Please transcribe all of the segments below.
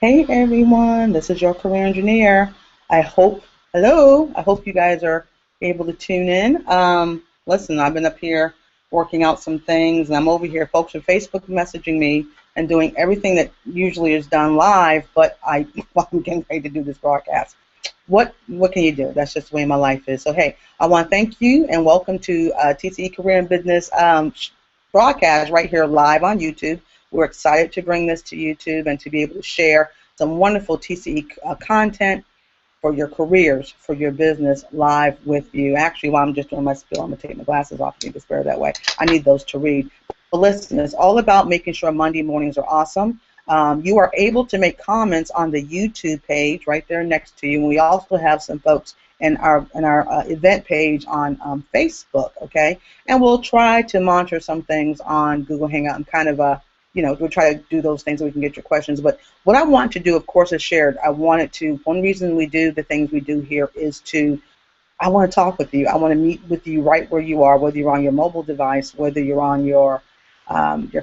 Hey everyone, this is your career engineer. I hope, hello, I hope you guys are able to tune in. Listen, I've been up here working out some things, and I'm over here. Folks are Facebook messaging me and doing everything that usually is done live, but I'm getting ready to do this broadcast. What can you do? That's just the way my life is. So hey, I want to thank you and welcome to TCE Career and Business broadcast right here live on YouTube. We're excited to bring this to YouTube and to be able to share some wonderful TCE content for your careers, for your business live with you. Actually, while I'm just doing my spill, I'm going to take my glasses off. You can spare that way. I need those to read. But listen, it's all about making sure Monday mornings are awesome. You are able to make comments on the YouTube page right there next to you. And we also have some folks in our event page on Facebook, okay? And we'll try to monitor some things on Google Hangout and kind of we'll try to do those things so we can get your questions. But what I want to do, of course, is shared. One reason we do the things we do here is I want to talk with you. I want to meet with you right where you are, whether you're on your mobile device, whether you're on your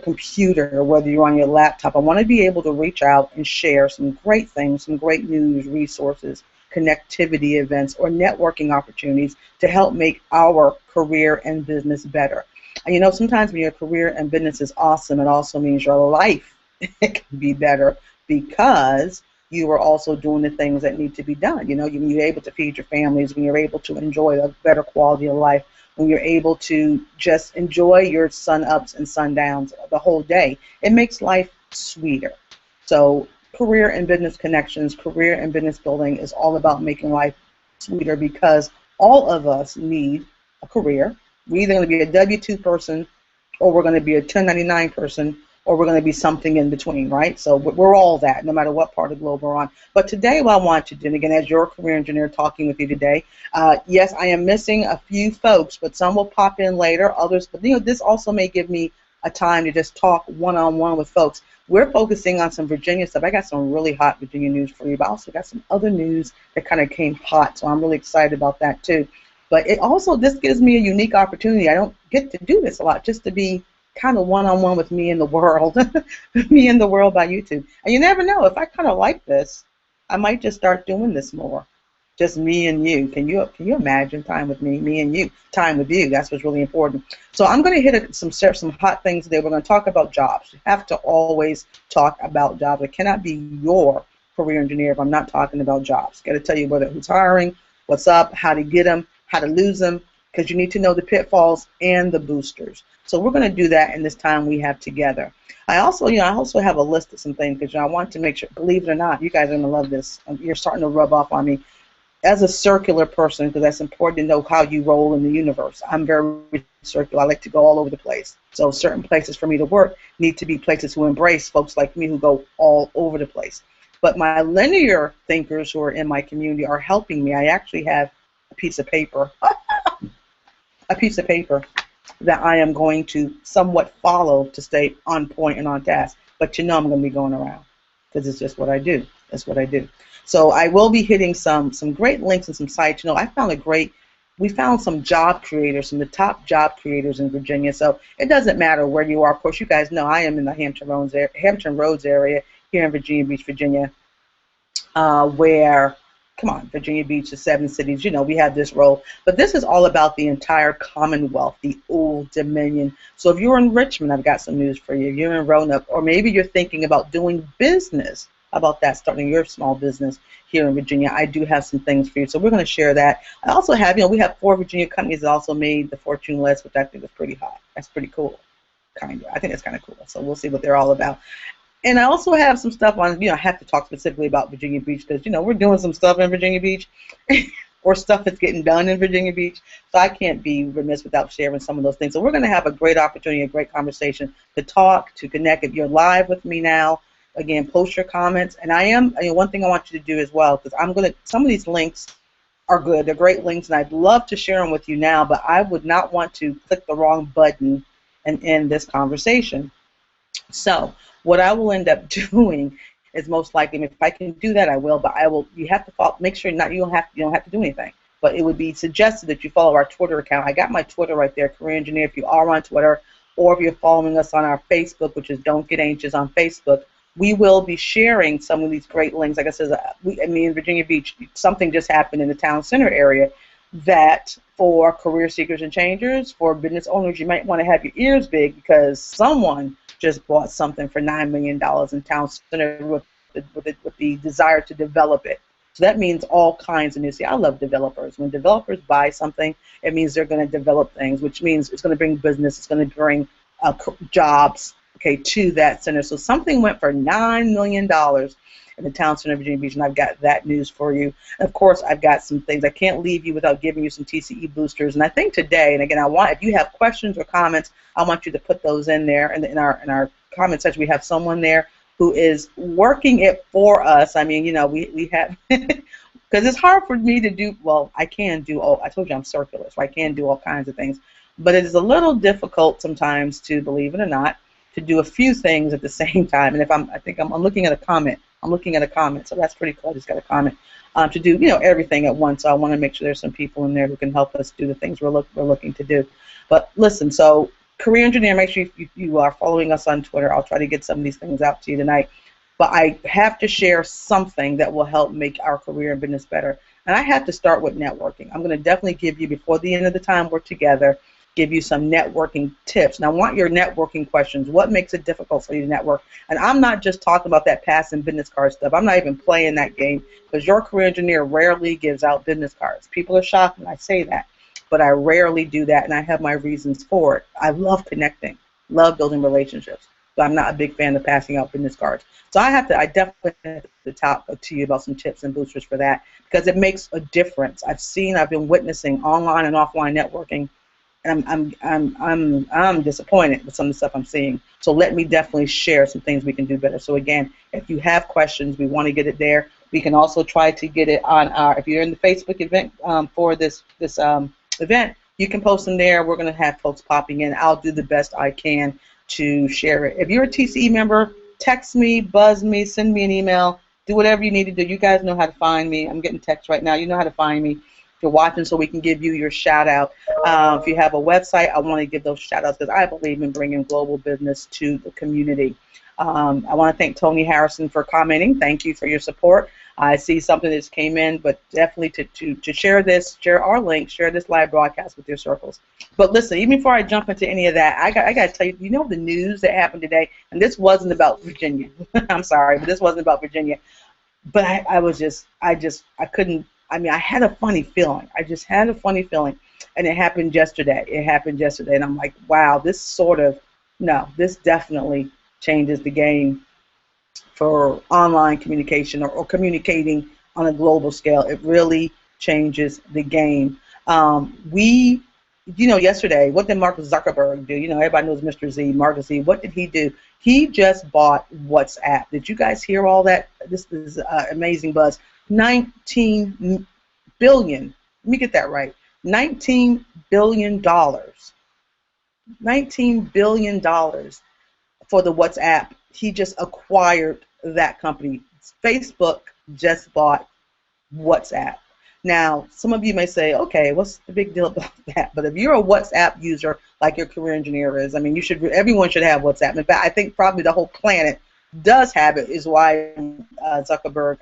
computer, whether you're on your laptop. I want to be able to reach out and share some great things, some great news, resources, connectivity events, or networking opportunities to help make our career and business better. And sometimes when your career and business is awesome, it also means your life it can be better because you are also doing the things that need to be done. You're able to feed your families, when you're able to enjoy a better quality of life, when you're able to just enjoy your sun ups and sundowns the whole day. It makes life sweeter. So career and business connections, career and business building is all about making life sweeter because all of us need a career. We're either going to be a W-2 person or we're going to be a 1099 person or we're going to be something in between, right? So we're all that, no matter what part of the globe we're on. But today what I want to do, and again, as your career engineer talking with you today, yes, I am missing a few folks, but some will pop in later, others, but this also may give me a time to just talk one-on-one with folks. We're focusing on some Virginia stuff. I got some really hot Virginia news for you, but I also got some other news that kind of came hot, so I'm really excited about that too. But this gives me a unique opportunity. I don't get to do this a lot, just to be kind of one-on-one with me in the world, me in the world by YouTube. And you never know, if I kind of like this, I might just start doing this more. Just me and you. Can you imagine time with me and you, time with you? That's what's really important. So I'm going to hit some hot things today. We're going to talk about jobs. You have to always talk about jobs. I cannot be your career engineer if I'm not talking about jobs. Got to tell you who's hiring, what's up, how to get them, how to lose them, because you need to know the pitfalls and the boosters. So we're going to do that in this time we have together. I also have a list of some things because I want to make sure, believe it or not, you guys are going to love this. You're starting to rub off on me. As a circular person, because that's important to know how you roll in the universe. I'm very circular. I like to go all over the place. So certain places for me to work need to be places who embrace folks like me who go all over the place. But my linear thinkers who are in my community are helping me. I actually have a piece of paper, that I am going to somewhat follow to stay on point and on task. But I'm going to be going around because it's just what I do. That's what I do. So I will be hitting some great links and some sites. We found some job creators, some of the top job creators in Virginia. So it doesn't matter where you are. Of course, you guys know I am in the Hampton Roads area here in Virginia Beach, Virginia, where, come on, Virginia Beach, the 7 cities, we have this role. But this is all about the entire Commonwealth, the Old Dominion. So if you're in Richmond, I've got some news for you. If you're in Roanoke, or maybe you're thinking about doing business, how about that, starting your small business here in Virginia? I do have some things for you. So we're going to share that. I also have, we have 4 Virginia companies that also made the Fortune list, which I think is pretty hot. That's pretty cool, kind of. I think it's kind of cool. So we'll see what they're all about. And I also have some stuff on, I have to talk specifically about Virginia Beach because, we're doing some stuff in Virginia Beach or stuff that's getting done in Virginia Beach. So I can't be remiss without sharing some of those things. So we're going to have a great opportunity, a great conversation to talk, to connect. If you're live with me now, again, post your comments. And one thing I want you to do as well, because some of these links are good. They're great links, and I'd love to share them with you now, but I would not want to click the wrong button and end this conversation. So what I will end up doing is most likely, if I can do that, I will. But you have to follow. Make sure you don't have to do anything. But it would be suggested that you follow our Twitter account. I got my Twitter right there, Career Engineer. If you are on Twitter, or if you're following us on our Facebook, which is Don't Get Anxious on Facebook, we will be sharing some of these great links. Like I said, in Virginia Beach, something just happened in the town center area that for career seekers and changers, for business owners, you might want to have your ears big because someone just bought something for $9 million in town center with the desire to develop it. So that means all kinds of new. See, I love developers. When developers buy something, it means they're going to develop things, which means it's going to bring business, it's going to bring jobs, okay, to that center. So something went for $9 million in the town center of Virginia Beach, and I've got that news for you. And of course, I've got some things. I can't leave you without giving you some TCE boosters. And I think today, and again, if you have questions or comments, I want you to put those in there. And in our comment section, we have someone there who is working it for us. I mean, we have, because it's hard for me to do, well, I can do, I told you I'm circular, so I can do all kinds of things. But it is a little difficult sometimes to, believe it or not, to do a few things at the same time. And I'm looking at a comment. I'm looking at a comment, so that's pretty cool. I just got a comment to do, everything at once. So I want to make sure there's some people in there who can help us do the things we're looking to do. But listen, so Career Engineer, make sure you are following us on Twitter. I'll try to get some of these things out to you tonight. But I have to share something that will help make our career and business better. And I have to start with networking. I'm going to definitely give you, before the end of the time we're together, give you some networking tips. Now, I want your networking questions. What makes it difficult for you to network? And I'm not just talking about that passing business card stuff. I'm not even playing that game, because your career engineer rarely gives out business cards. People are shocked when I say that, but I rarely do that, and I have my reasons for it. I love connecting, love building relationships, but I'm not a big fan of passing out business cards. So I definitely have to talk to you about some tips and boosters for that, because it makes a difference. I've been witnessing online and offline networking, and I'm disappointed with some of the stuff I'm seeing. So let me definitely share some things we can do better. So again, if you have questions, we want to get it there. We can also try to get it on if you're in the Facebook event for this event, you can post them there. We're going to have folks popping in. I'll do the best I can to share it. If you're a TCE member, text me, buzz me, send me an email, do whatever you need to do. You guys know how to find me. I'm getting text right now. You know how to find me. If you're watching, so we can give you your shout out. If you have a website, I want to give those shout outs, because I believe in bringing global business to the community. I want to thank Tony Harrison for commenting. Thank you for your support. I see something that just came in, but definitely to share this, share our link, share this live broadcast with your circles. But listen, even before I jump into any of that, I got to tell you, the news that happened today, and this wasn't about Virginia. I'm sorry, but this wasn't about Virginia. But I couldn't. I mean, I had a funny feeling. I just had a funny feeling, and it happened yesterday. And I'm like, wow, this definitely changes the game for online communication or communicating on a global scale. It really changes the game. Yesterday, what did Mark Zuckerberg do? Everybody knows Mr. Z, Mark Z. What did he do? He just bought WhatsApp. Did you guys hear all that? This is amazing buzz. 19 billion. Let me get that right. $19 billion. $19 billion for the WhatsApp. He just acquired that company. Facebook just bought WhatsApp. Now, some of you may say, okay, what's the big deal about that? But if you're a WhatsApp user like your career engineer is, I mean, everyone should have WhatsApp. In fact, I think probably the whole planet does have it, is why Zuckerberg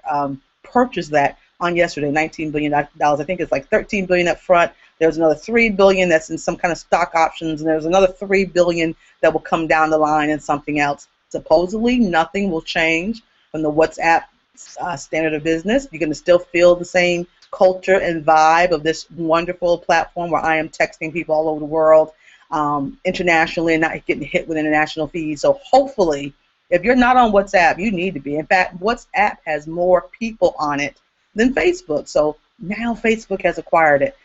purchased that on yesterday, $19 billion. I think it's like $13 billion up front. There's another $3 billion that's in some kind of stock options, and there's another $3 billion that will come down the line in something else. Supposedly, nothing will change from the WhatsApp standard of business. You're going to still feel the same culture and vibe of this wonderful platform where I am texting people all over the world internationally and not getting hit with international fees. So hopefully, if you're not on WhatsApp, you need to be. In fact, WhatsApp has more people on it than Facebook. So now Facebook has acquired it.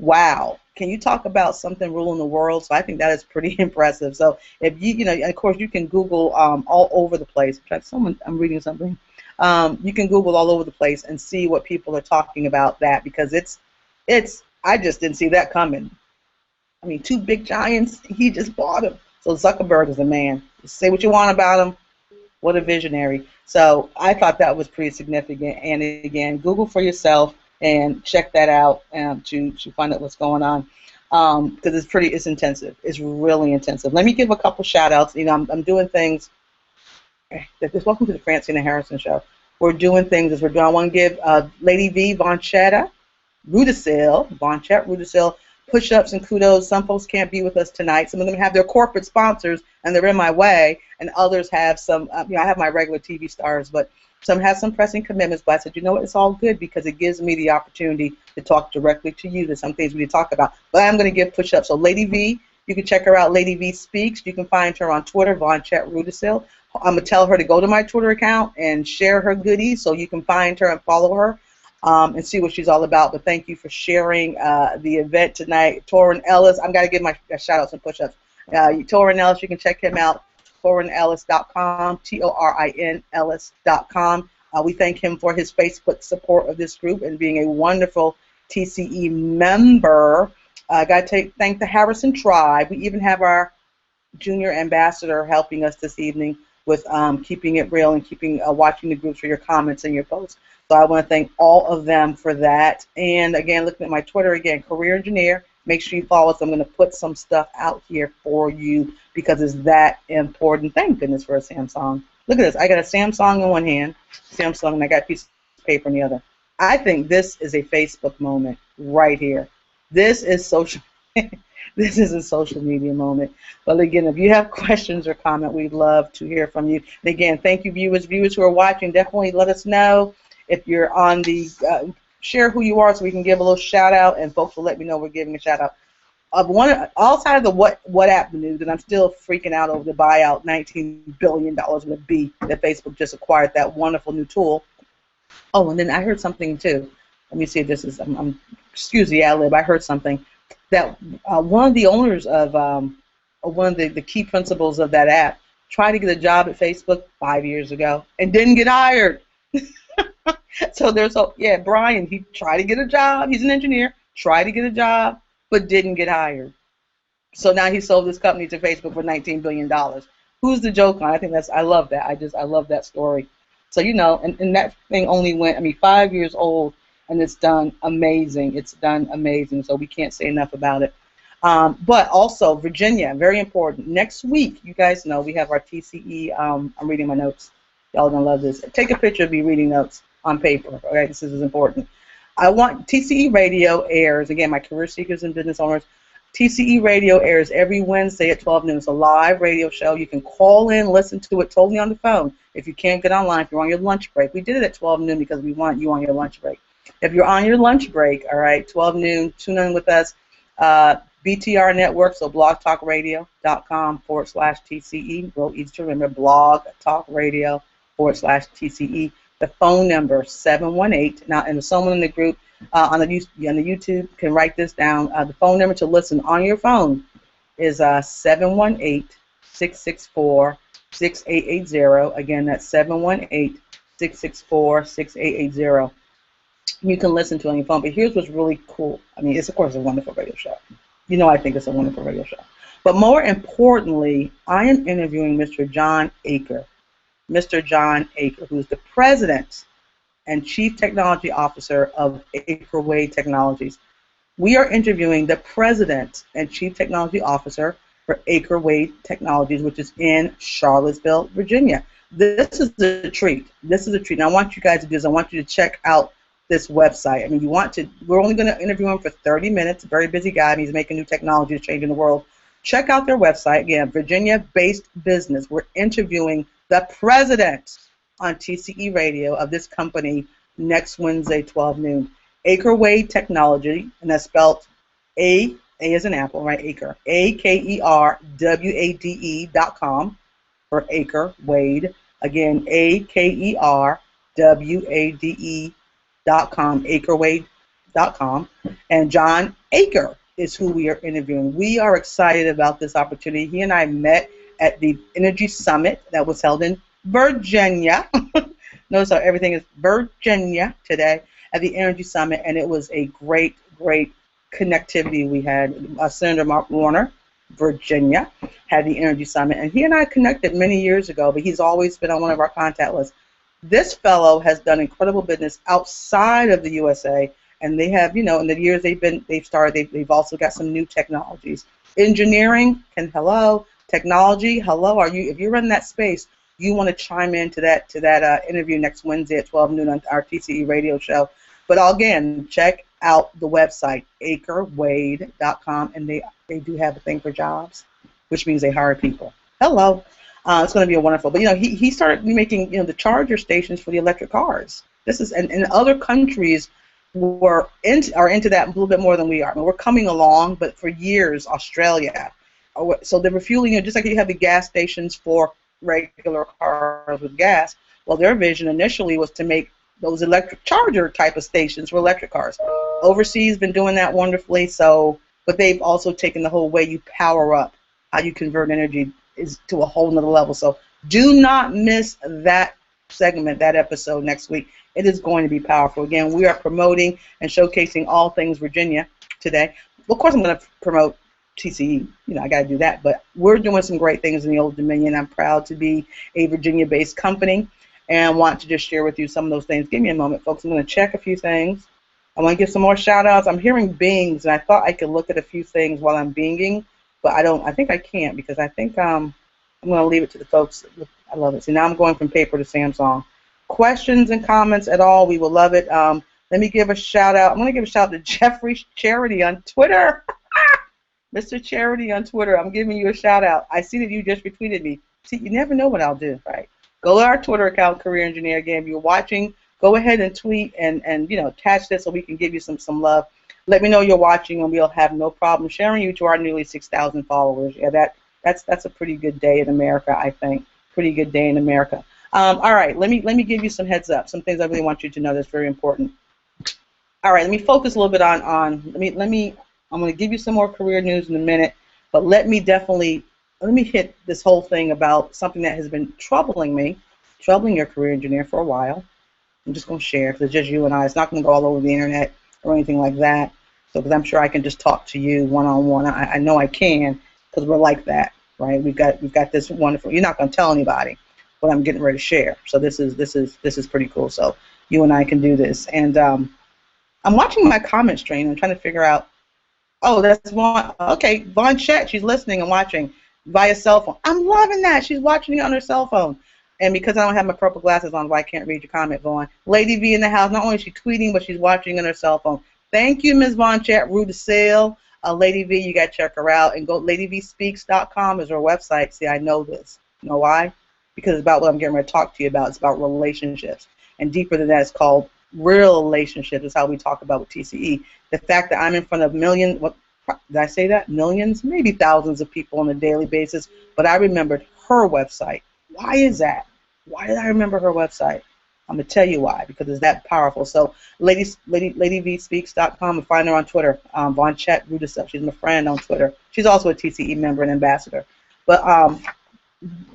Wow. Can you talk about something ruling the world? So I think that is pretty impressive. So if and of course, you can Google all over the place. In fact, I'm reading something. You can Google all over the place and see what people are talking about that, because I just didn't see that coming. I mean, two big giants, he just bought them. So Zuckerberg is a man. Say what you want about him. What a visionary. So I thought that was pretty significant. And again, Google for yourself and check that out to find out what's going on, because it's intensive. It's really intensive. Let me give a couple shout outs. I'm doing things Welcome to the Francina Harrison Show. We're doing things as we're doing. I want to give Lady V, Vonchetta, Rudisill, push-ups and kudos. Some folks can't be with us tonight. Some of them have their corporate sponsors and they're in my way, and others have some, I have my regular TV stars, but some have some pressing commitments. But I said, you know what, it's all good because it gives me the opportunity to talk directly to you. There's some things we need to talk about. But I'm going to give push-ups. So Lady V, you can check her out, Lady V Speaks. You can find her on Twitter, Vonchette Rudisill. I'm going to tell her to go to my Twitter account and share her goodies so you can find her and follow her. And see what she's all about. But thank you for sharing the event tonight. Torrin Ellis, I've got to give my shout outs and push-ups. Torrin Ellis, you can check him out, torrinellis.com, TORIN-Ellis.com. We thank him for his Facebook support of this group and being a wonderful TCE member. I got to thank the Harrison Tribe. We even have our junior ambassador helping us this evening with keeping it real and keeping watching the groups for your comments and your posts. So I want to thank all of them for that. And again, looking at my Twitter again, Career Engineer. Make sure you follow us. I'm going to put some stuff out here for you because it's that important. Thank goodness for a Samsung. Look at this. I got a Samsung in one hand, Samsung, and I got a piece of paper in the other. I think this is a Facebook moment right here. This is social. This is a social media moment. But again, if you have questions or comment, we'd love to hear from you. And again, thank you, viewers who are watching. Definitely let us know if you're on the share who you are so we can give a little shout out, and folks will let me know we're giving a shout out. Outside of the WhatsApp news, and I'm still freaking out over the buyout, $19 billion with a B that Facebook just acquired, that wonderful new tool. Oh, and then I heard something too. Let me see if this is, excuse the ad lib, I heard something that one of the owners of one of the key principles of that app tried to get a job at Facebook 5 years ago and didn't get hired. So Brian, he tried to get a job. He's an engineer, tried to get a job, but didn't get hired. So now he sold this company to Facebook for $19 billion. Who's the joke on? I love that. I love that story. So, and that thing only went, 5 years old, and it's done amazing. It's done amazing. So we can't say enough about it. But also, Virginia, very important. Next week, you guys know, we have our TCE. I'm reading my notes. Y'all gonna love this. Take a picture of me reading notes on paper. Okay, this is important. I want TCE Radio airs, again, my career seekers and business owners. TCE Radio airs every Wednesday at 12 noon. It's a live radio show. You can call in, listen to it totally on the phone. If you can't get online, if you're on your lunch break. We did it at 12 noon because we want you on your lunch break. If you're on your lunch break, all right, 12 noon, tune in with us. BTR Network, so blogtalkradio.com/TCE. Real easy to remember, blogtalkradio.com/TCE. The phone number 718. Now, and someone in the group on the YouTube can write this down. The phone number to listen on your phone is 718-664-6880. Again, that's 718-664-6880. You can listen to it on your phone. But here's what's really cool. It's of course a wonderful radio show. I think it's a wonderful radio show. But more importantly, I am interviewing Mr. John Aker. Mr. John Aker, who's the president and chief technology officer of Aker Technologies. We are interviewing the president and chief technology officer for Aker Technologies, which is in Charlottesville, Virginia. This is a treat. This is a treat. And I want you guys to do this. I want you to check out this website. We're only going to interview him for 30 minutes. Very busy guy. He's making new technologies, changing the world. Check out their website. Again, Virginia-based business. We're interviewing the president on TCE Radio of this company next Wednesday, 12 noon. Aker Technology, and that's spelled A as in apple, right? Aker. AKERWADE.com for Aker Wade. Again, AKERWADE.com, AkerWade.com. And John Aker is who we are interviewing. We are excited about this opportunity. He and I met at the Energy Summit that was held in Virginia. Notice how everything is Virginia today at the Energy Summit, and it was a great, great connectivity we had. Senator Mark Warner, Virginia, had the Energy Summit, and he and I connected many years ago, but he's always been on one of our contact lists. This fellow has done incredible business outside of the USA, and they have, in the years they've also got some new technologies. Engineering, technology, hello, if you're in that space, you want to chime into that interview next Wednesday at 12 noon on our TCE radio show. But again, check out the website, acrewade.com, and they do have a thing for jobs, which means they hire people. Hello. It's going to be a wonderful. But, he started making, the charger stations for the electric cars. This is, and other countries are into that a little bit more than we are. I mean, we're coming along, but for years, Australia. So they're refueling, just like you have the gas stations for regular cars with gas. Well, their vision initially was to make those electric charger type of stations for electric cars. Overseas been doing that wonderfully. But they've also taken the whole way you power up, how you convert energy is to a whole nother level. So do not miss that segment, that episode next week. It is going to be powerful. Again, we are promoting and showcasing all things Virginia today. Of course, I'm going to promote TCE. I got to do that. But we're doing some great things in the Old Dominion. I'm proud to be a Virginia-based company and want to just share with you some of those things. Give me a moment, folks. I'm going to check a few things. I want to give some more shout-outs. I'm hearing bings, and I thought I could look at a few things while I'm binging, but I think I can't, because I think I'm going to leave it to the folks. I love it. See, now I'm going from paper to Samsung. Questions and comments at all, we will love it. Let me give a shout-out. I'm going to give a shout-out to Jeffrey Charity on Twitter. Mr. Charity on Twitter, I'm giving you a shout-out. I see that you just retweeted me. See, you never know what I'll do, right? Go to our Twitter account, Career Engineer. Again, if you're watching, go ahead and tweet and attach this so we can give you some love. Let me know you're watching, and we'll have no problem sharing you to our nearly 6,000 followers. Yeah, that's a pretty good day in America, I think. Pretty good day in America. All right, let me give you some heads up, some things I really want you to know that's very important. All right, let me focus a little bit on I'm going to give you some more career news in a minute, but let me hit this whole thing about something that has been troubling your career engineer for a while. I'm just going to share, because it's just you and I. It's not going to go all over the internet or anything like that. So, because I'm sure I can just talk to you one-on-one. I know I can, because we're like that, right? We've got this wonderful. You're not going to tell anybody what I'm getting ready to share. So this is pretty cool. So you and I can do this. And I'm watching my comment stream. I'm trying to figure out. Oh, that's Vaughn. Okay, Vaughn Chet. She's listening and watching via cell phone. I'm loving that. She's watching it on her cell phone. And because I don't have my purple glasses on, I can't read your comment, Vaughn. Lady V in the house. Not only is she tweeting, but she's watching on her cell phone. Thank you, Ms. Vaughn Chet. Rue de Sale. Lady V, you got to check her out. And go ladyvspeaks.com is her website. See, I know this. You know why? Because it's about what I'm getting ready to talk to you about. It's about relationships. And deeper than that, it's called real relationships. Is how we talk about with TCE. The fact that I'm in front of millions, what did I say that? Millions, maybe thousands of people on a daily basis. But I remembered her website. Why is that? Why did I remember her website? I'm going to tell you why, because it's that powerful. So ladyvspeaks.com, and find her on Twitter. Vaughn Chet Rudisell. She's my friend on Twitter. She's also a TCE member and ambassador. But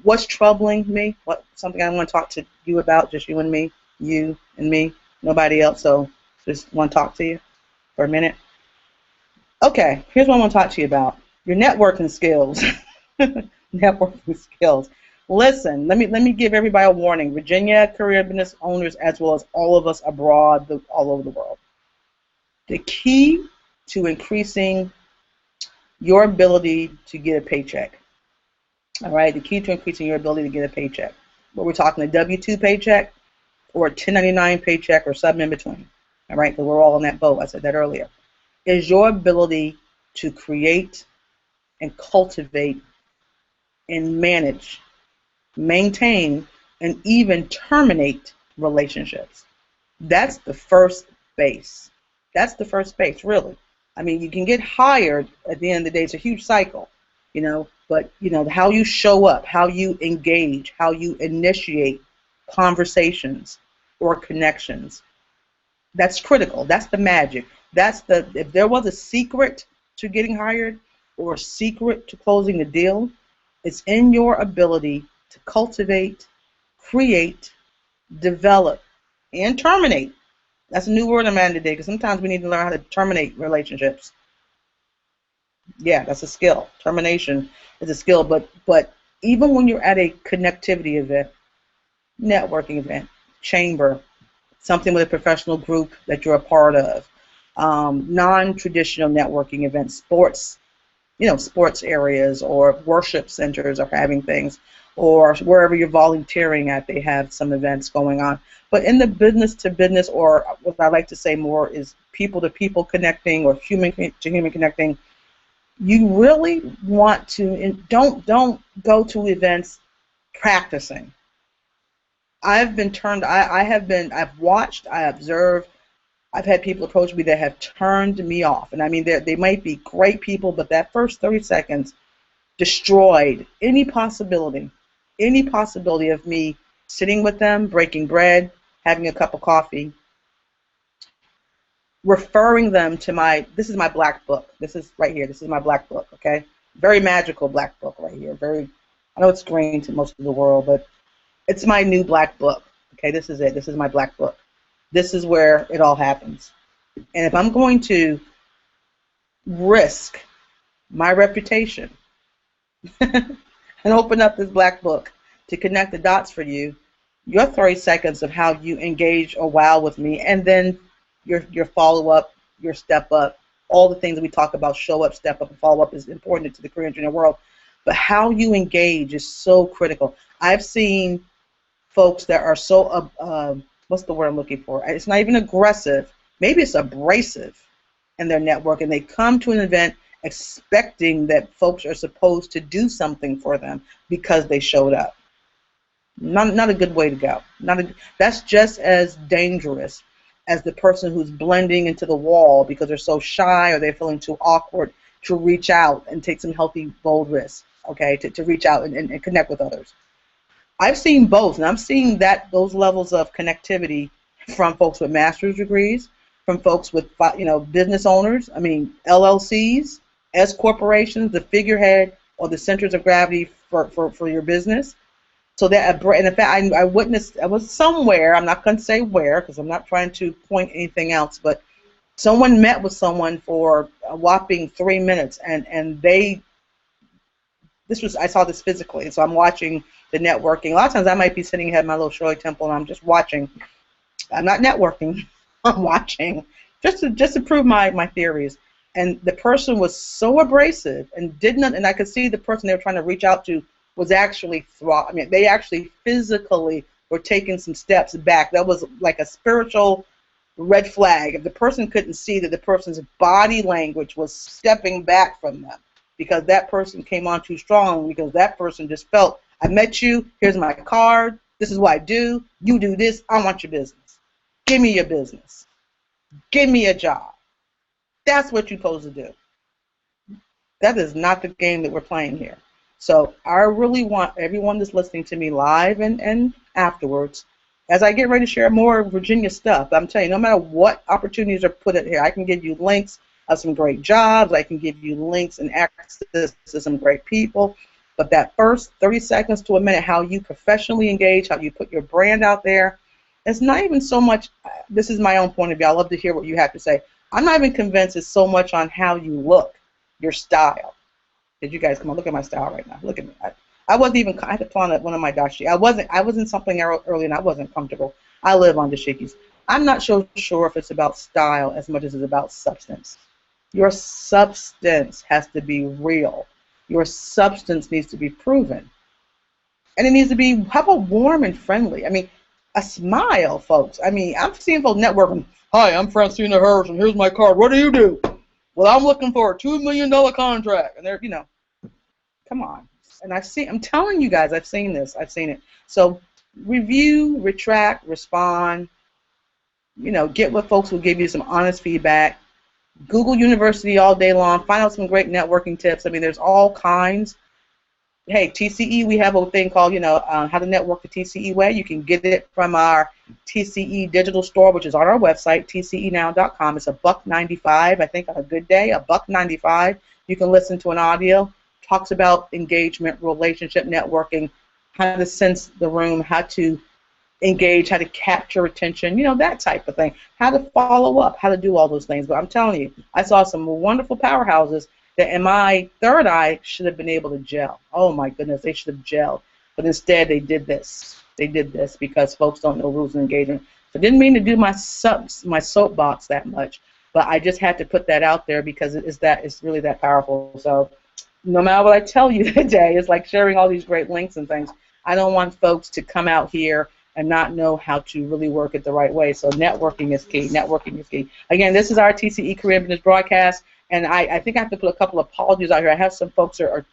what's troubling me, something I want to talk to you about, just you and me, nobody else. So just want to talk to you for a minute. Okay, here's what I want to talk to you about. Your networking skills. Networking skills. Listen, let me give everybody a warning. Virginia career business owners, as well as all of us abroad, all over the world. The key to increasing your ability to get a paycheck. All right, the key to increasing your ability to get a paycheck. But we're talking a W-2 paycheck or a 1099 paycheck or something in between. All right, because we're all in that boat. I said that earlier. Is your ability to create and cultivate and manage, maintain, and even terminate relationships. That's the first base. That's the first base, really. I mean, you can get hired at the end of the day. It's a huge cycle, but, how you show up, how you engage, how you initiate conversations or connections. That's critical. That's the magic. If there was a secret to getting hired or a secret to closing the deal, it's in your ability to cultivate, create, develop, and terminate. That's a new word I'm adding today, because sometimes we need to learn how to terminate relationships. Yeah, that's a skill. Termination is a skill, but even when you're at a connectivity event, networking event, chamber, something with a professional group that you're a part of, non-traditional networking events, sports areas or worship centers are having things. or wherever you're volunteering at, they have some events going on. But in the business to business, or what I like to say more is people to people connecting or human to human connecting, you really want to, and don't go to events practicing. I've watched, I observed, I've had people approach me that have turned me off. And I mean, they might be great people, but that first 30 seconds destroyed any possibility of me sitting with them, breaking bread, having a cup of coffee, referring them to this is my black book. This is right here. This is my black book, okay? Very magical black book right here. I know it's green to most of the world, but it's my new black book, okay? This is it. This is my black book. This is where it all happens. And if I'm going to risk my reputation and open up this black book to connect the dots for you, your 30 seconds of how you engage or wow with me, and then your follow-up, your step-up, all the things that we talk about, show up, step up, and follow-up is important to the career engineer world. But how you engage is so critical. I've seen folks that are so, what's the word I'm looking for? It's not even aggressive. Maybe it's abrasive in their network, and they come to an event expecting that folks are supposed to do something for them because they showed up. Not a good way to go. That's just as dangerous as the person who's blending into the wall because they're so shy or they're feeling too awkward to reach out and take some healthy, bold risks, okay, to reach out and connect with others. I've seen both, and I'm seeing those levels of connectivity from folks with master's degrees, from folks with business owners, I mean LLCs, S corporations, the figurehead or the centers of gravity for your business. So that, and in fact, I witnessed, I was somewhere, I'm not going to say where because I'm not trying to point anything else, but someone met with someone for a whopping 3 minutes, and I saw this physically, so I'm watching the networking. A lot of times I might be sitting here at my little Shirley Temple and I'm just watching. I'm not networking, I'm watching, just to prove my theories. And the person was so abrasive and and I could see the person they were trying to reach out to was actually they actually physically were taking some steps back. That was like a spiritual red flag. If the person couldn't see that the person's body language was stepping back from them because that person came on too strong, because that person just felt, I met you, here's my card, this is what I do, you do this, I want your business. Give me your business. Give me a job. That's what you're supposed to do. That is not the game that we're playing here. So I really want everyone that's listening to me live and afterwards, as I get ready to share more Virginia stuff, I'm telling you, no matter what opportunities are put in here, I can give you links of some great jobs, I can give you links and access to some great people, but that first 30 seconds to a minute, how you professionally engage, how you put your brand out there, it's not even so much, this is my own point of view, I love to hear what you have to say. I'm not even convinced it's so much on how you look, your style. Did you guys come on? Look at my style right now. Look at me. I wasn't even. I had to put on one of my dashi. I wasn't something early, and I wasn't comfortable. I live on dashikis. I'm not so sure if it's about style as much as it's about substance. Your substance has to be real. Your substance needs to be proven, and it needs to be, how about, warm and friendly. I mean, a smile, folks. I mean, I'm seeing folks networking. Hi, I'm Francina Harrison. Here's my card. What do you do? Well, I'm looking for a $2 million contract, and they're, come on. And I'm telling you guys, I've seen this. I've seen it. So review, retract, respond, get with folks who give you some honest feedback. Google University all day long. Find out some great networking tips. I mean, there's all kinds. Hey, TCE, we have a thing called, how to network the TCE way. You can get it from our TCE digital store, which is on our website, tcenow.com. It's $1.95, I think, on a good day, $1.95. You can listen to an audio. Talks about engagement, relationship, networking, how to sense the room, how to engage, how to capture attention, that type of thing. How to follow up, how to do all those things. But I'm telling you, I saw some wonderful powerhouses that in my third eye should have been able to gel. Oh my goodness, they should have gelled. But instead they did this. They did this because folks don't know rules of engagement. So I didn't mean to do my soapbox that much, but I just had to put that out there because it's really that powerful. So no matter what I tell you today, it's like sharing all these great links and things. I don't want folks to come out here and not know how to really work it the right way. So networking is key. Networking is key. Again, this is our TCE Career Business broadcast, and I think I have to put a couple of apologies out here. I have some folks that are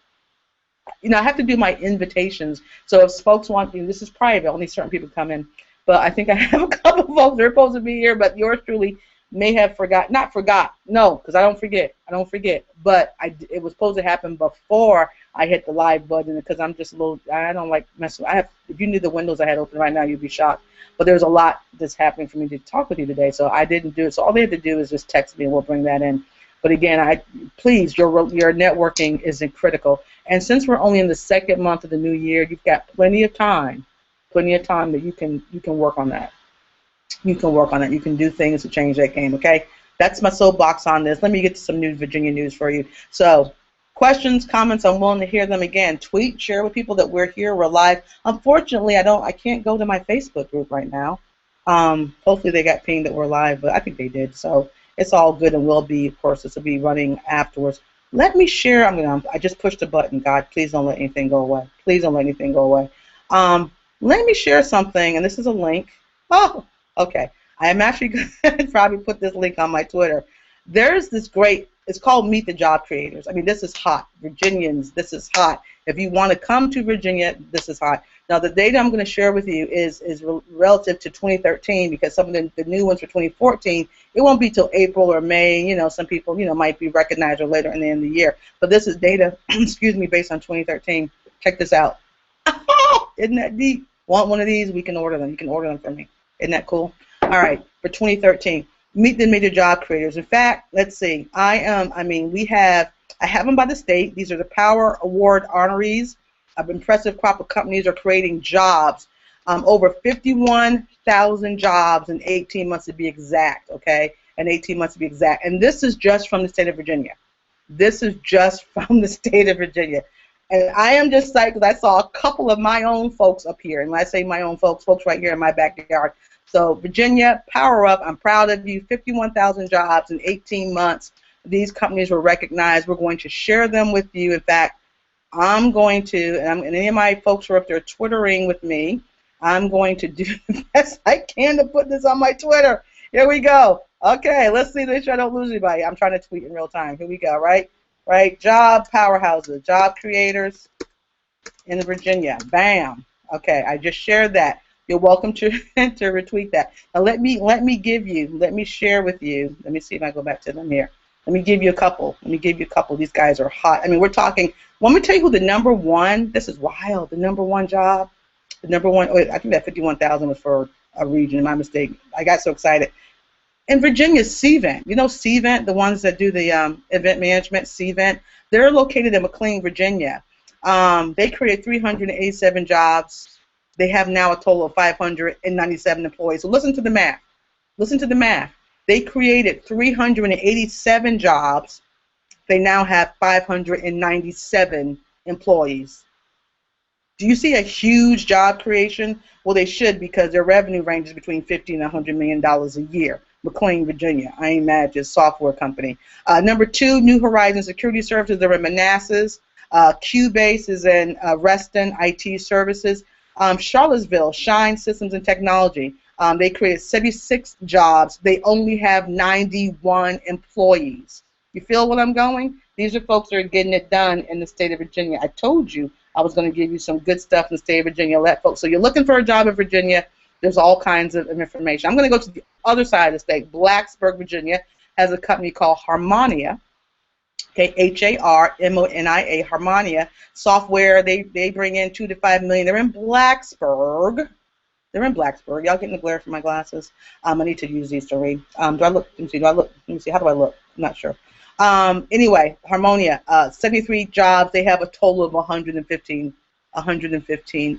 I have to do my invitations. So if folks want, this is private, only certain people come in. But I think I have a couple of folks that are supposed to be here, but yours truly may have not forgot. No, because I don't forget. I don't forget. But it was supposed to happen before I hit the live button because I'm just a little, I don't like messing. If you knew the windows I had open right now, you'd be shocked. But there's a lot that's happening for me to talk with you today, so I didn't do it. So all they have to do is just text me, and we'll bring that in. But again, please, your networking is critical. And since we're only in the second month of the new year, you've got plenty of time that you can work on that. You can work on it. You can do things to change that game. Okay, that's my soapbox on this. Let me get to some new Virginia news for you. So, questions, comments, I'm willing to hear them. Again, tweet, share with people that we're here, we're live. Unfortunately, I can't go to my Facebook group right now. Hopefully they got pinged that we're live, but I think they did. So it's all good and will be. Of course, this will be running afterwards. Let me share. I just pushed a button. God, please don't let anything go away. Please don't let anything go away. Let me share something, and this is a link. Oh, okay. I am actually going to probably put this link on my Twitter. There's this great, it's called Meet the Job Creators. I mean, this is hot. Virginians, this is hot. If you want to come to Virginia, this is hot. Now, the data I'm going to share with you is relative to 2013 because some of the new ones for 2014, it won't be till April or May. Some people, might be recognized or later in the end of the year. But this is data, excuse me, based on 2013. Check this out. Isn't that deep? Want one of these? We can order them. You can order them from me. Isn't that cool? All right, for 2013, meet the major job creators. In fact, let's see. I have them by the state. These are the Power Award honorees. An impressive crop of companies are creating jobs. Over 51,000 jobs in 18 months to be exact. Okay, and 18 months to be exact. And this is just from the state of Virginia. This is just from the state of Virginia. And I am just psyched because I saw a couple of my own folks up here. And when I say my own folks right here in my backyard. So Virginia, power up. I'm proud of you. 51,000 jobs in 18 months. These companies were recognized. We're going to share them with you. In fact, I'm going to, and any of my folks who are up there twittering with me, I'm going to do the best I can to put this on my Twitter. Here we go. Okay, let's see. Make sure I don't lose anybody. I'm trying to tweet in real time. Here we go, right? Job powerhouses, job creators in Virginia. Bam. Okay, I just shared that. You're welcome to retweet that. Now let me share with you. Let me see if I go back to them here. Let me give you a couple. These guys are hot. I mean, we're talking. Let me tell you who the number one. This is wild. The number one job. The number one. I think that 51,000 was for a region. My mistake. I got so excited. In Virginia, CVent. You know CVent, the ones that do the event management, CVent. They're located in McLean, Virginia. They created 387 jobs. They have now a total of 597 employees. So listen to the math. Listen to the math. They created 387 jobs. They now have 597 employees. Do you see a huge job creation? Well, they should because their revenue ranges between $50 and $100 million a year. McLean, Virginia. I ain't mad, just software company. Number two, New Horizon Security Services. They're in Manassas. Q-Base is in Reston, IT Services. Charlottesville, Shine Systems and Technology. They created 76 jobs. They only have 91 employees. You feel what I'm going? These are folks that are getting it done in the state of Virginia. I told you I was going to give you some good stuff in the state of Virginia. Let folks. So you're looking for a job in Virginia. There's all kinds of information. I'm going to go to the other side of the state. Blacksburg, Virginia has a company called Harmonia. Okay, Harmonia, Harmonia software. They bring in $2 to $5 million. They're in Blacksburg. Y'all getting the glare from my glasses? I need to use these to read. Do I look? Let me see. Let me see. How do I look? I'm not sure. Anyway, Harmonia, 73 jobs. They have a total of 115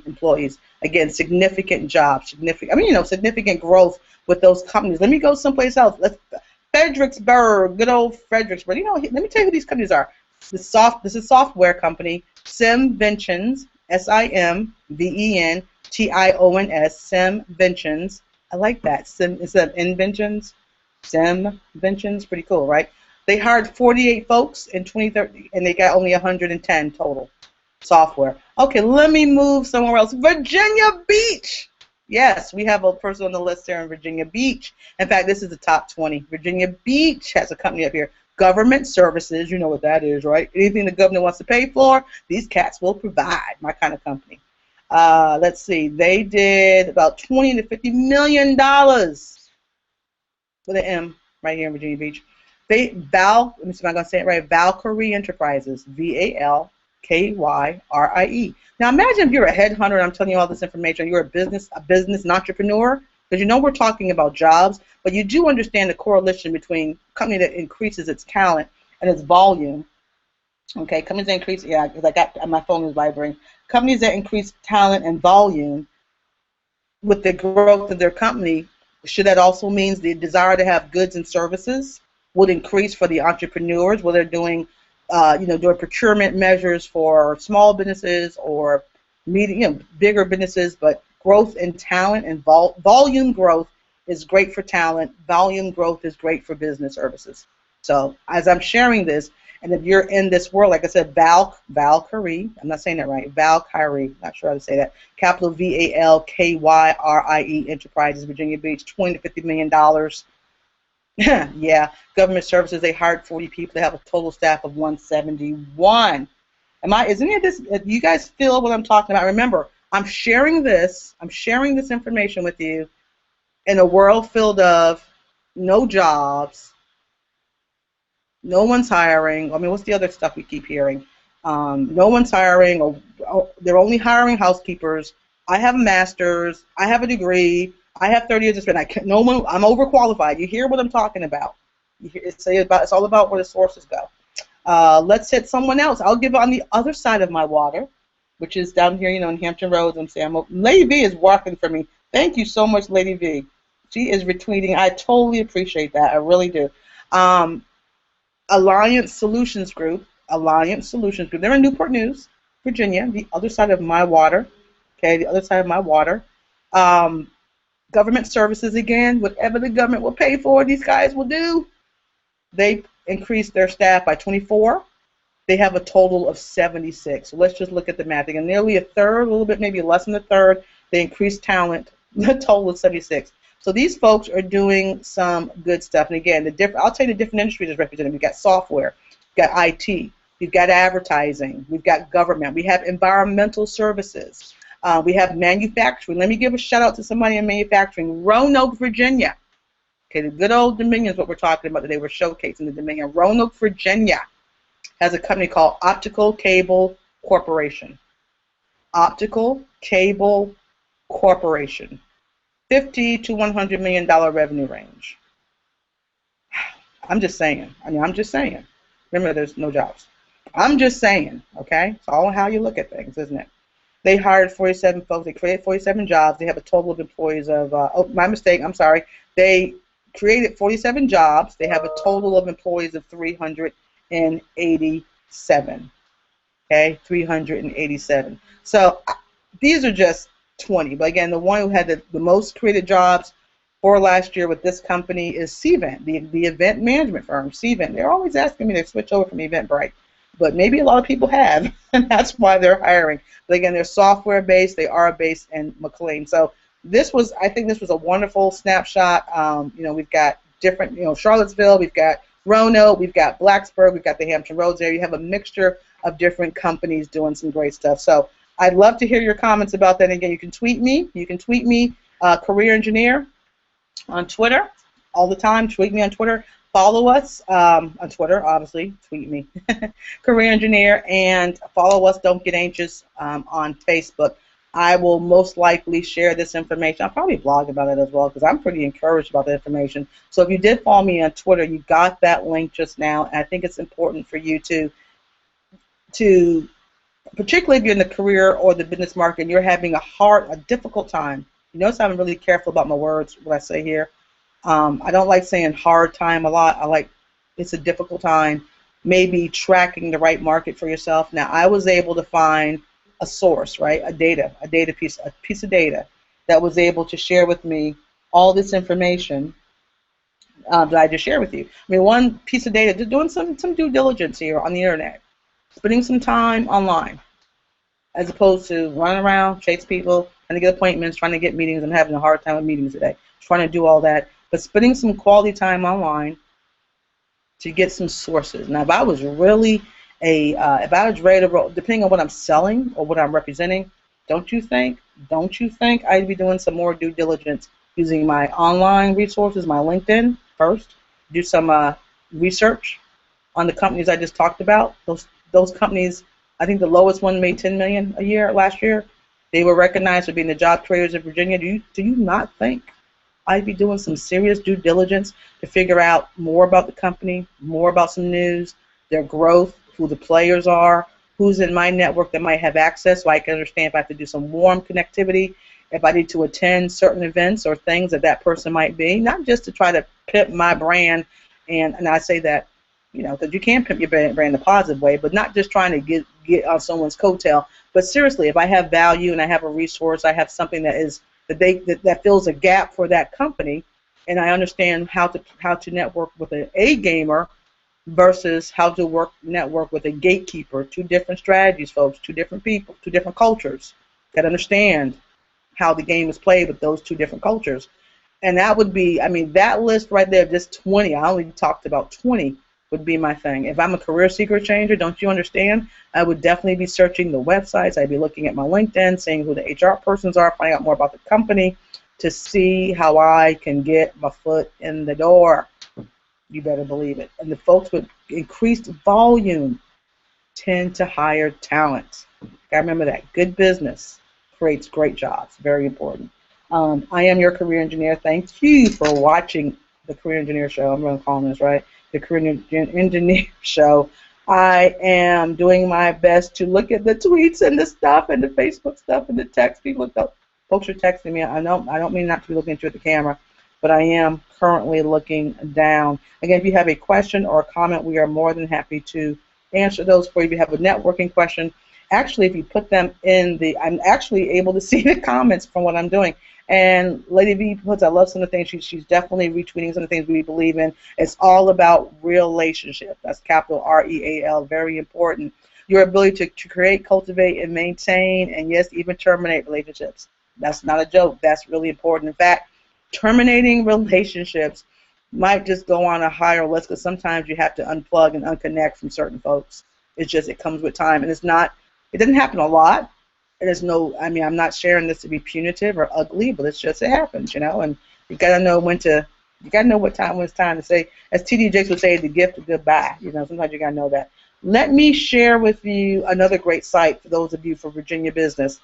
employees. Again, significant jobs. Significant growth with those companies. Let me go someplace else. Fredericksburg, good old Fredericksburg. Let me tell you who these companies are. This is a software company, Simventions, SIMVENTIONS, Simventions. I like that. Instead of inventions, Simventions, pretty cool, right? They hired 48 folks in 2013, and they got only 110 total. software. Okay, let me move somewhere else. Virginia Beach. Yes, we have a person on the list here in Virginia Beach. In fact, this is the top 20. Virginia Beach has a company up here. Government services, you know what that is, right? Anything the government wants to pay for, these cats will provide. My kind of company. Let's see, they did about $20 to $50 million with an M right here in Virginia Beach. Let me see if I'm going to say it right, Valkyrie Enterprises, Valkyrie. Now imagine if you're a headhunter and I'm telling you all this information, you're a business entrepreneur, because you know we're talking about jobs, but you do understand the correlation between a company that increases its talent and its volume. Okay, companies that increase, yeah, because I got my phone is vibrating. Companies that increase talent and volume with the growth of their company, should that also means the desire to have goods and services would increase for the entrepreneurs, whether they're doing, doing procurement measures for small businesses or medium, bigger businesses, but growth in talent and volume growth is great for talent. Volume growth is great for business services. So as I'm sharing this, and if you're in this world, like I said, Valkyrie, I'm not saying that right, Valkyrie, not sure how to say that, capital Valkyrie Enterprises, Virginia Beach, $20 to $50 million. Yeah, government services, they hired 40 people. They have a total staff of 171. Is any of this, do you guys feel what I'm talking about? Remember, I'm sharing this information with you in a world filled of no jobs, no one's hiring. I mean, what's the other stuff we keep hearing? No one's hiring, or they're only hiring housekeepers. I have a master's. I have a degree. I have 30 years of experience. I'm overqualified. You hear what I'm talking about? It's all about where the sources go. Let's hit someone else. I'll give it on the other side of my water, which is down here, in Hampton Roads. Lady V is walking for me. Thank you so much, Lady V. She is retweeting. I totally appreciate that. I really do. Alliance Solutions Group. They're in Newport News, Virginia, the other side of my water. Okay, the other side of my water. Government services again. Whatever the government will pay for, these guys will do. They increased their staff by 24. They have a total of 76. So let's just look at the math. Again, nearly a third, a little bit, maybe less than a third. They increased talent. The total is 76. So these folks are doing some good stuff. And again, I'll tell you the different industries that's represented. We've got software, we've got IT, we've got advertising, we've got government, we have environmental services, we have manufacturing. Let me give a shout out to somebody in manufacturing, Roanoke, Virginia. Okay, the good old Dominion is what we're talking about today. We're showcasing the Dominion. Roanoke, Virginia has a company called Optical Cable Corporation. Optical Cable Corporation. $50 to $100 million revenue range. I'm just saying. Remember, there's no jobs. I'm just saying, okay? It's all how you look at things, isn't it? They hired 47 folks. They created 47 jobs. They have a total of employees of, my mistake, I'm sorry. They created 47 jobs. They have a total of employees of 387. Okay, 387. So these are just 20. But again, the one who had the most created jobs for last year with this company is Cvent, the event management firm, Cvent. They're always asking me to switch over from Eventbrite, but maybe a lot of people have, and that's why they're hiring. But again, they're software based. They are based in McLean. So I think this was a wonderful snapshot. We've got different, Charlottesville, we've got Roanoke, we've got Blacksburg, we've got the Hampton Roads area. You have a mixture of different companies doing some great stuff. So I'd love to hear your comments about that. Again, you can tweet me. Career Engineer on Twitter all the time. Tweet me on Twitter. Follow us on Twitter, obviously. Tweet me. Career Engineer. And follow us, Don't Get Anxious, on Facebook. I will most likely share this information. I'll probably blog about it as well because I'm pretty encouraged about the information. So if you did follow me on Twitter, you got that link just now. And I think it's important for you to particularly if you're in the career or the business market and you're having a difficult time. You notice I'm really careful about my words, what I say here. I don't like saying hard time a lot. It's a difficult time, maybe tracking the right market for yourself. Now, I was able to find a source, right, a piece of data that was able to share with me all this information that I just shared with you. I mean, one piece of data, just doing some due diligence here on the internet, spending some time online. as opposed to running around, chase people, trying to get appointments, trying to get meetings. I'm having a hard time with meetings today, trying to do all that. But spending some quality time online to get some sources. Now, if I was really if I was ready to roll, depending on what I'm selling or what I'm representing, don't you think, I'd be doing some more due diligence using my online resources, my LinkedIn first, do some research on the companies I just talked about. Those companies, I think the lowest one made 10 million a year last year. They were recognized for being the job creators of Virginia. Do you not think I'd be doing some serious due diligence to figure out more about the company, more about some news, their growth, who the players are, who's in my network that might have access, so I can understand if I have to do some warm connectivity, if I need to attend certain events or things that that person might be, not just to try to pimp my brand. And I say that, because you can pimp your brand in a positive way, but not just trying to get on someone's coattail. But seriously, if I have value and I have a resource, I have something that fills a gap for that company, and I understand how to network with a gamer versus how to network with a gatekeeper. Two different strategies, folks. Two different people. Two different cultures. Got to understand how the game is played with those two different cultures. And that would be, that list right there, just 20. I only talked about 20 would be my thing. If I'm a career seeker changer, don't you understand? I would definitely be searching the websites. I'd be looking at my LinkedIn, seeing who the HR persons are, finding out more about the company to see how I can get my foot in the door. You better believe it. And the folks with increased volume tend to hire talent. Gotta remember that. Good business creates great jobs. Very important. I am your career engineer. Thank you for watching the Career Engineer Show. I'm going to call this right. The Career Engineer Show. I am doing my best to look at the tweets and the stuff and the Facebook stuff and the text. Folks are texting me. I don't mean not to be looking at you at the camera, but I am currently looking down. Again, if you have a question or a comment, we are more than happy to answer those for you. If you have a networking question, actually, if you put them I'm actually able to see the comments from what I'm doing. And Lady V puts, I love some of the things. She's definitely retweeting some of the things we believe in. It's all about relationship. That's capital REAL, very important. Your ability to create, cultivate, and maintain, and yes, even terminate relationships. That's not a joke. That's really important. In fact, terminating relationships might just go on a higher list because sometimes you have to unplug and unconnect from certain folks. It comes with time, and it doesn't happen a lot. I'm not sharing this to be punitive or ugly, but it happens, and you gotta know when it's time to say, as T.D. Jakes would say, the gift of goodbye. Sometimes you gotta know that. Let me share with you another great site for those of you for Virginia business.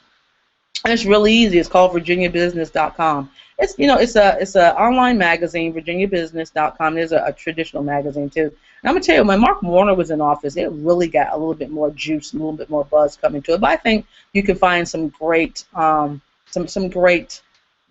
And it's really easy. It's called virginiabusiness.com. It's a online magazine, virginiabusiness.com. There's a traditional magazine too. And I'm gonna tell you, when Mark Warner was in office, it really got a little bit more juice, a little bit more buzz coming to it. But I think you can find some great some great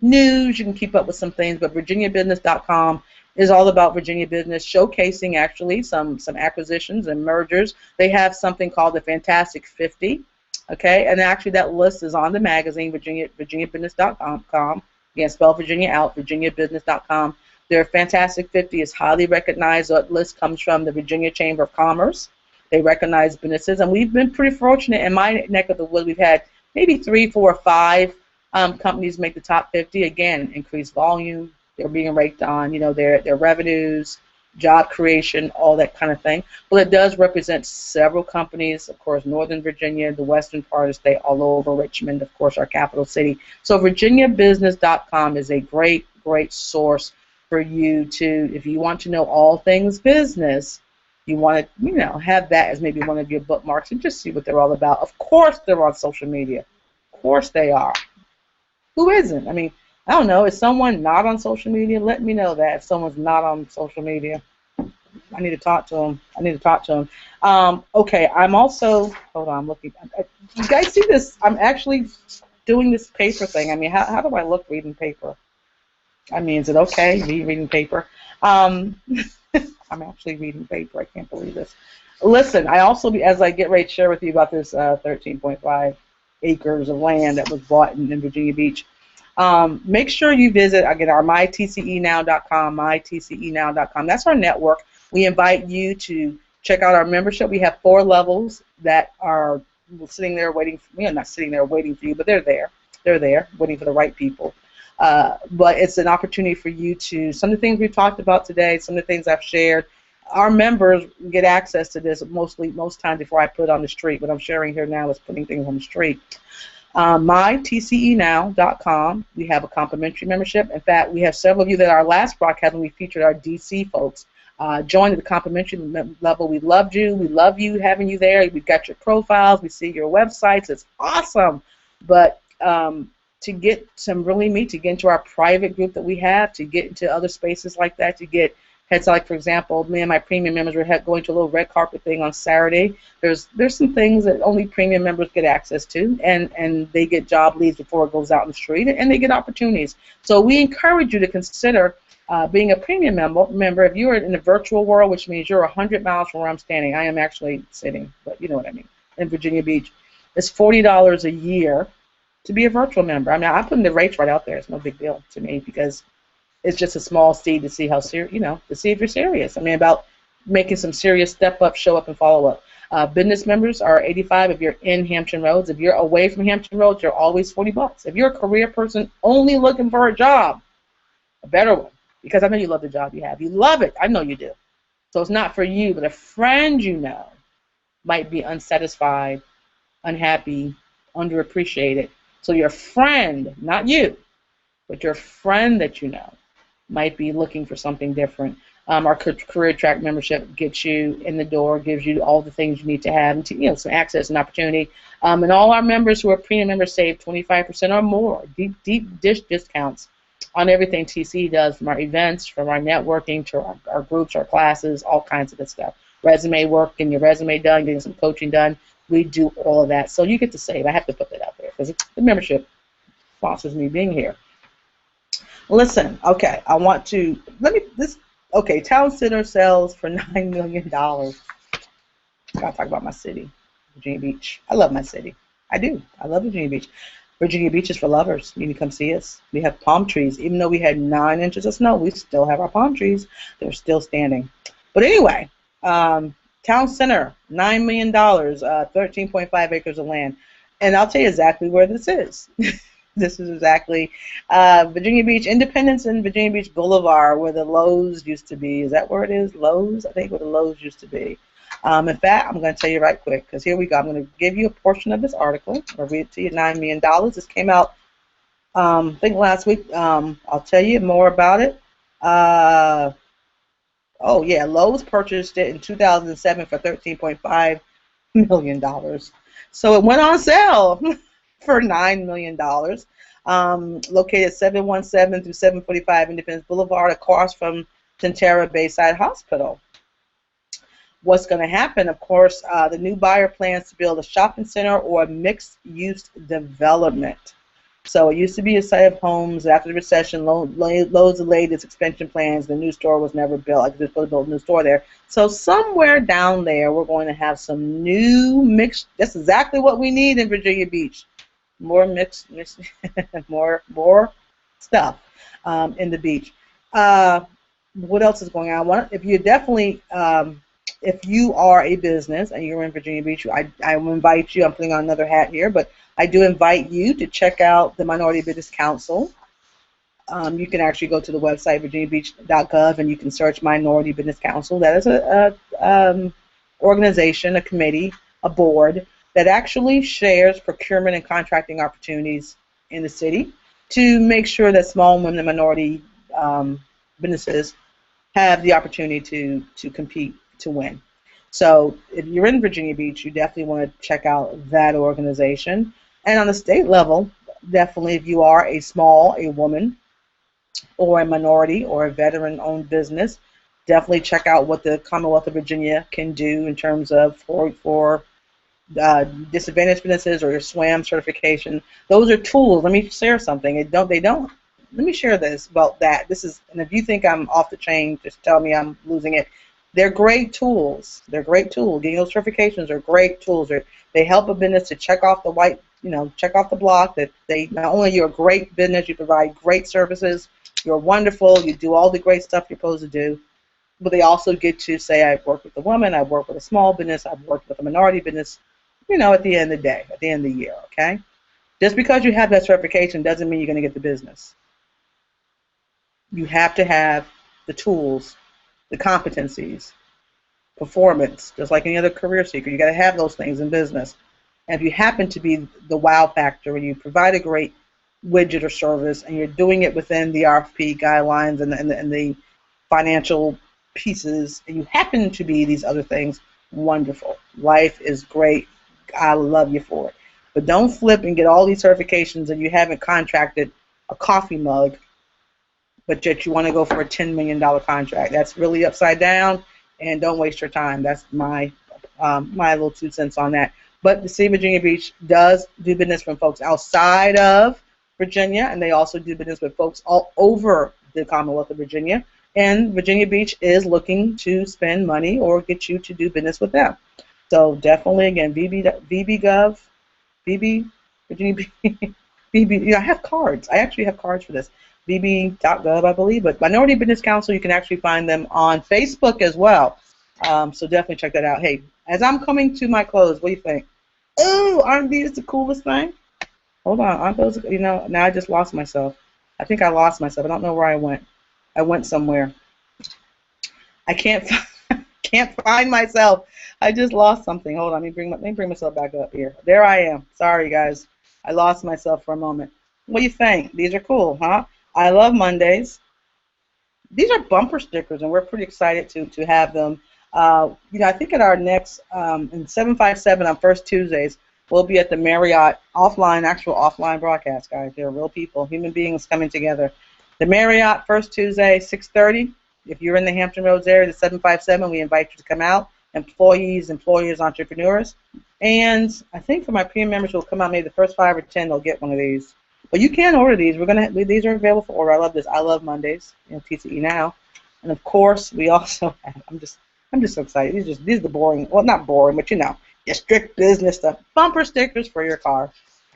news. You can keep up with some things. But virginiabusiness.com is all about Virginia business, showcasing actually some acquisitions and mergers. They have something called the Fantastic 50. Okay, and actually that list is on the magazine, virginiabusiness.com. Again, spell Virginia out, virginiabusiness.com. Their Fantastic 50 is highly recognized. That list comes from the Virginia Chamber of Commerce. They recognize businesses, and we've been pretty fortunate in my neck of the woods. We've had maybe 3, 4, 5 companies make the top 50. Again, increased volume. They're being ranked on, their revenues, job creation, all that kind of thing. Well, it does represent several companies, of course, Northern Virginia, the western part of the state, all over Richmond, of course, our capital city. So virginiabusiness.com is a great, great source for you to, if you want to know all things business, you want to, have that as maybe one of your bookmarks and just see what they're all about. Of course they're on social media. Of course they are. Who isn't? I don't know. Is someone not on social media? Let me know that if someone's not on social media. I need to talk to them. Okay, I'm also, hold on, I'm looking. You guys see this? I'm actually doing this paper thing. How do I look reading paper? Is it okay, me reading paper? I'm actually reading paper. I can't believe this. Listen, I also, as I get ready to share with you about this 13.5 acres of land that was bought in Virginia Beach, make sure you visit, again, our mytcenow.com. That's our network. We invite you to check out our membership. We have 4 levels that are sitting there waiting. Not sitting there waiting for you, but they're there. They're there waiting for the right people. But it's an opportunity for you to, some of the things we've talked about today, some of the things I've shared, our members get access to this most times before I put it on the street. What I'm sharing here now is putting things on the street. MyTCENow.com, we have a complimentary membership. In fact, we have several of you that our last broadcast when we featured our DC folks joined at the complimentary level. We loved you. We love you having you there. We've got your profiles. We see your websites. It's awesome. But to get some really meet, to get into our private group that we have, to get into other spaces like that, to get heads like, for example, me and my premium members were going to a little red carpet thing on Saturday. There's some things that only premium members get access to, and they get job leads before it goes out in the street, and they get opportunities. So we encourage you to consider being a premium member. If you're in the virtual world, which means you're 100 miles from where I'm standing, I am actually sitting, but you know what I mean, in Virginia Beach, it's $40 a year to be a virtual member. I mean, I'm putting the rates right out there. It's no big deal to me because it's just a small seed to see how serious, to see if you're serious. I mean, about making some serious step up, show up, and follow up. Business members are $85 if you're in Hampton Roads. If you're away from Hampton Roads, you're always $40. If you're a career person only looking for a job, a better one, because I know you love the job you have. You love it. I know you do. So it's not for you, but a friend you know might be unsatisfied, unhappy, underappreciated. So your friend, not you, but your friend that you know might be looking for something different. Our career track membership gets you in the door, gives you all the things you need to have, and some access and opportunity. And all our members who are premium members save 25% or more, deep dish discounts on everything TCE does, from our events, from our networking to our groups, our classes, all kinds of good stuff. Resume work, getting your resume done, getting some coaching done. We do all of that. So you get to save. I have to put that out there because the membership sponsors me being here. Listen, okay, I want to, Town Center sells for $9 million. I gotta talk about my city, Virginia Beach. I love my city. I do. I love Virginia Beach. Virginia Beach is for lovers. You need to come see us. We have palm trees. Even though we had 9 inches of snow, we still have our palm trees. They're still standing. But anyway, Town Center, $9 million, 13.5 acres of land. And I'll tell you exactly where this is. This is exactly Virginia Beach, Independence and Virginia Beach Boulevard, where the Lowe's used to be. Is that where it is? Lowe's? I think where the Lowe's used to be. In fact, I'm going to tell you right quick, because here we go. I'm going to give you a portion of this article. I'll read it to you. $9 million. This came out, I think, last week. I'll tell you more about it. Oh, yeah, Lowe's purchased it in 2007 for $13.5 million. So it went on sale for $9 million. Located 717 through 745 Independence Boulevard, across from Tentera Bayside Hospital. What's going to happen, of course, the new buyer plans to build a shopping center or a mixed-use development. So it used to be a site of homes. After the recession, Lowe's delayed its expansion plans. The new store was never built. I just built a new store there. So somewhere down there, we're going to have some new mixed. That's exactly what we need in Virginia Beach. More mixed more stuff in the beach. What else is going on? If you definitely, if you are a business and you're in Virginia Beach, I will invite you. I'm putting on another hat here, but I do invite you to check out the Minority Business Council. You can actually go to the website, virginiabeach.gov, and you can search Minority Business Council. That is a organization, a committee, a board that actually shares procurement and contracting opportunities in the city to make sure that small women and minority businesses have the opportunity to compete, to win. So if you're in Virginia Beach, you definitely want to check out that organization. And on the state level, definitely if you are a woman, or a minority, or a veteran-owned business, definitely check out what the Commonwealth of Virginia can do in terms of for disadvantaged businesses or your SWAM certification. Those are tools. Let me share something. Let me share this about that. And if you think I'm off the chain, just tell me I'm losing it. They're great tools. They're great tools. Getting those certifications are great tools. They help a business to check off the block that not only you're a great business, you provide great services, you're wonderful, you do all the great stuff you're supposed to do, but they also get to say, I've worked with a woman, I've worked with a small business, I've worked with a minority business, at the end of the day, at the end of the year, okay? Just because you have that certification doesn't mean you're going to get the business. You have to have the tools, the competencies, performance, just like any other career seeker. You got to have those things in business. And if you happen to be the wow factor and you provide a great widget or service and you're doing it within the RFP guidelines and the financial pieces, and you happen to be these other things, wonderful. Life is great. I love you for it. But don't flip and get all these certifications and you haven't contracted a coffee mug, but yet you want to go for a $10 million contract. That's really upside down, and don't waste your time. That's my little 2 cents on that. But the City of Virginia Beach does do business from folks outside of Virginia, and they also do business with folks all over the Commonwealth of Virginia. And Virginia Beach is looking to spend money or get you to do business with them. So definitely, again, VB.gov, VB, Virginia Beach, VB, I have cards. I actually have cards for this. VB.gov, I believe. But Minority Business Council, you can actually find them on Facebook as well. So definitely check that out. Hey, as I'm coming to my close, what do you think? Oh, aren't these the coolest thing? Hold on, aren't those, now I just lost myself. I think I lost myself. I don't know where I went. I went somewhere. I can't find myself. I just lost something. Hold on, let me bring myself back up here. There I am. Sorry, guys. I lost myself for a moment. What do you think? These are cool, huh? I love Mondays. These are bumper stickers, and we're pretty excited to have them. I think at our next, in 757 on first Tuesdays, we'll be at the Marriott actual offline broadcast, guys. They're real people, human beings coming together. The Marriott, first Tuesday, 6:30. If you're in the Hampton Roads area, the 757, we invite you to come out. Employees, employers, entrepreneurs. And I think for my premium members who will come out, maybe the first 5 or 10, they'll get one of these. But you can order these. These are available for order. I love this. I love Mondays, TCE Now. And of course, we also have, I'm just so excited. These are the boring, well, not boring, but your strict business stuff. Bumper stickers for your car.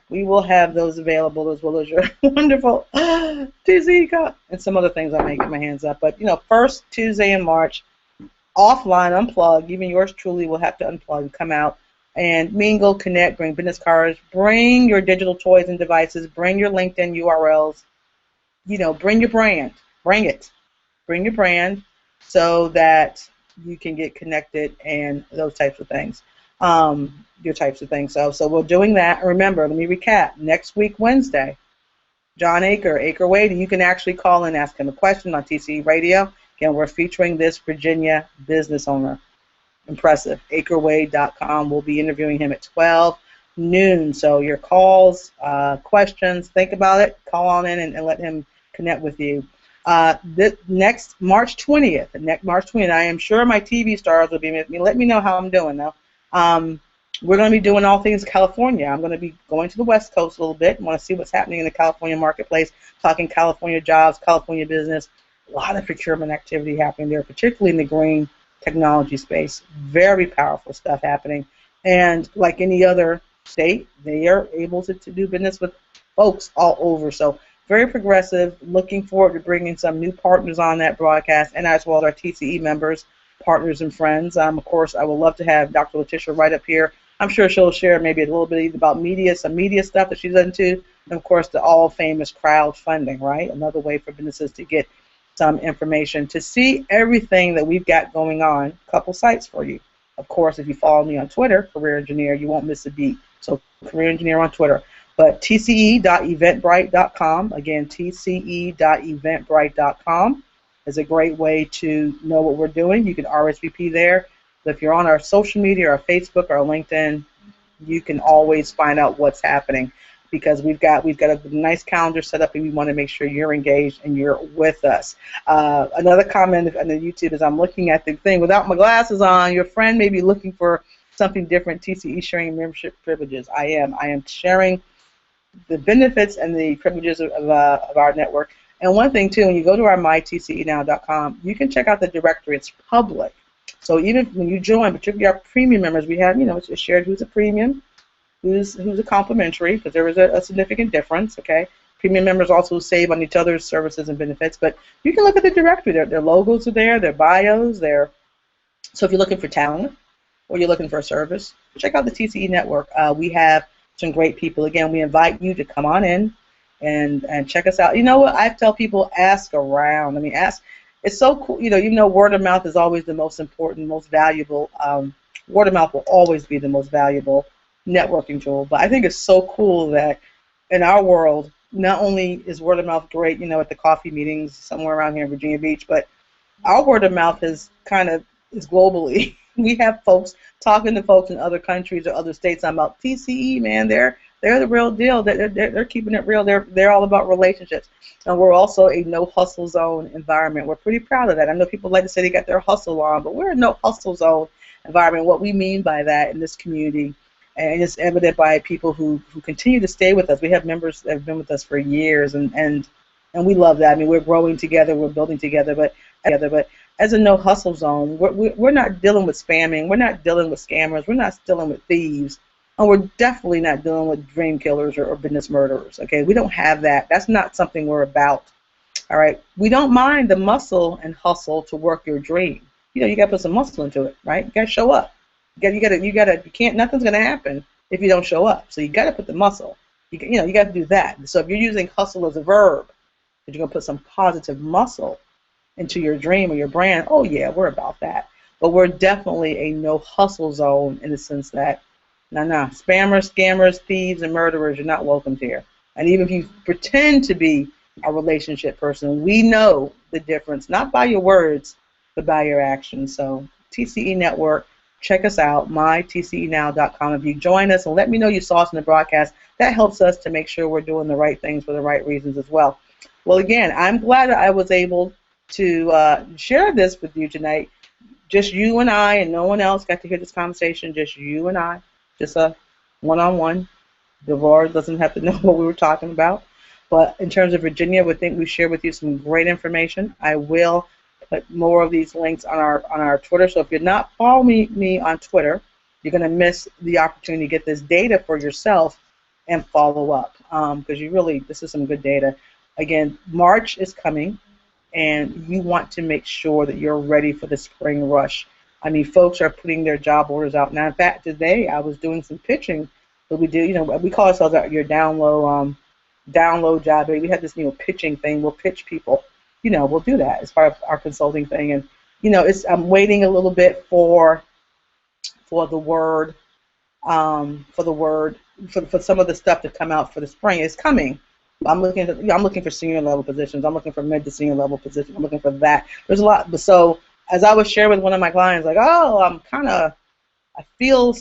We will have those available as well as your wonderful TCE cup and some other things I may get my hands up. But, first Tuesday in March, offline, unplug. Even yours truly will have to unplug and come out and mingle, connect, bring business cards, bring your digital toys and devices, bring your LinkedIn URLs, bring your brand. Bring it. Bring your brand so that you can get connected and those types of things. Your types of things. So we're doing that. Remember, let me recap. Next week, Wednesday, John Acre Wade, and you can actually call and ask him a question on TCE Radio. Again, we're featuring this Virginia business owner. Impressive. acrewade.com. We'll be interviewing him at 12 noon. So your calls, questions, think about it. Call on in and let him connect with you. This next March 20th, I am sure my TV stars will be with me. Let me know how I'm doing now. We're going to be doing all things California. I'm going to be going to the West Coast a little bit. I want to see what's happening in the California marketplace, talking California jobs, California business. A lot of procurement activity happening there, particularly in the green technology space. Very powerful stuff happening. And like any other state, they are able to do business with folks all over. So very progressive. Looking forward to bringing some new partners on that broadcast, and as well as our TCE members, partners, and friends. Of course, I would love to have Dr. Letitia right up here. I'm sure she'll share maybe a little bit about media, some media stuff that she's into, and of course the all-famous crowdfunding, right? Another way for businesses to get some information. To see everything that we've got going on, a couple sites for you. Of course, if you follow me on Twitter, Career Engineer, you won't miss a beat. So Career Engineer on Twitter. But tce.eventbrite.com, again, tce.eventbrite.com is a great way to know what we're doing. You can RSVP there. If you're on our social media, our Facebook, our LinkedIn, you can always find out what's happening, because we've got a nice calendar set up, and we want to make sure you're engaged and you're with us. Another comment on the YouTube is I'm looking at the thing without my glasses on. Your friend may be looking for something different. TCE sharing membership privileges. I am sharing the benefits and the privileges of our network. And one thing too, when you go to our mytcenow.com, you can check out the directory. It's public. So even when you join, particularly our premium members, we have, it's shared who's a premium, who's a complimentary, because there is a significant difference, okay? Premium members also save on each other's services and benefits, but you can look at the directory. Their logos are there, their bios, so if you're looking for talent, or you're looking for a service, check out the TCE Network. We have some great people. Again, we invite you to come on in and check us out. You know what? I tell people, ask around. I mean, ask. It's so cool. Even though word of mouth is always the most important, most valuable. Word of mouth will always be the most valuable networking tool. But I think it's so cool that in our world, not only is word of mouth great, at the coffee meetings somewhere around here in Virginia Beach, but our word of mouth is globally. We have folks talking to folks in other countries or other states about TCE, man. They're the real deal. They're keeping it real. They're all about relationships. And we're also a no hustle zone environment. We're pretty proud of that. I know people like to say they got their hustle on, but we're a no hustle zone environment. What we mean by that in this community, and it's evident by people who continue to stay with us. We have members that have been with us for years, and we love that. I mean, we're growing together, we're building together, but as a no hustle zone, we're not dealing with spamming, we're not dealing with scammers, we're not dealing with thieves, and we're definitely not dealing with dream killers or business murderers. Okay, we don't have that. That's not something we're about. All right, we don't mind the muscle and hustle to work your dream. You got to put some muscle into it, right? You got to show up. You can't. Nothing's gonna happen if you don't show up. So you got to put the muscle. You got to do that. So if you're using hustle as a verb, but you're gonna put some positive muscle into your dream or your brand, oh yeah, we're about that. But we're definitely a no hustle zone in the sense that, spammers, scammers, thieves, and murderers, you're not welcome here. And even if you pretend to be a relationship person, we know the difference, not by your words, but by your actions. So TCE Network, check us out, mytcenow.com. If you join us and let me know you saw us in the broadcast, that helps us to make sure we're doing the right things for the right reasons as well. Well, again, I'm glad that I was able to share this with you tonight. Just you and I, and no one else got to hear this conversation, just you and I, just a one-on-one. Devorah doesn't have to know what we were talking about. But in terms of Virginia, we think we shared with you some great information. I will put more of these links on our Twitter. So if you're not following me on Twitter, you're going to miss the opportunity to get this data for yourself and follow up, because this is some good data. Again, March is coming, and you want to make sure that you're ready for the spring rush. I mean, folks are putting their job orders out now. In fact, today I was doing some pitching. But we do, we call ourselves your download job. We have this pitching thing. We'll pitch people. We'll do that as part of our consulting thing. And I'm waiting a little bit for the word, for some of the stuff to come out for the spring. It's coming. I'm looking for senior level positions. I'm looking for mid to senior level positions. I'm looking for that. There's a lot. So as I was sharing with one of my clients, like, I feel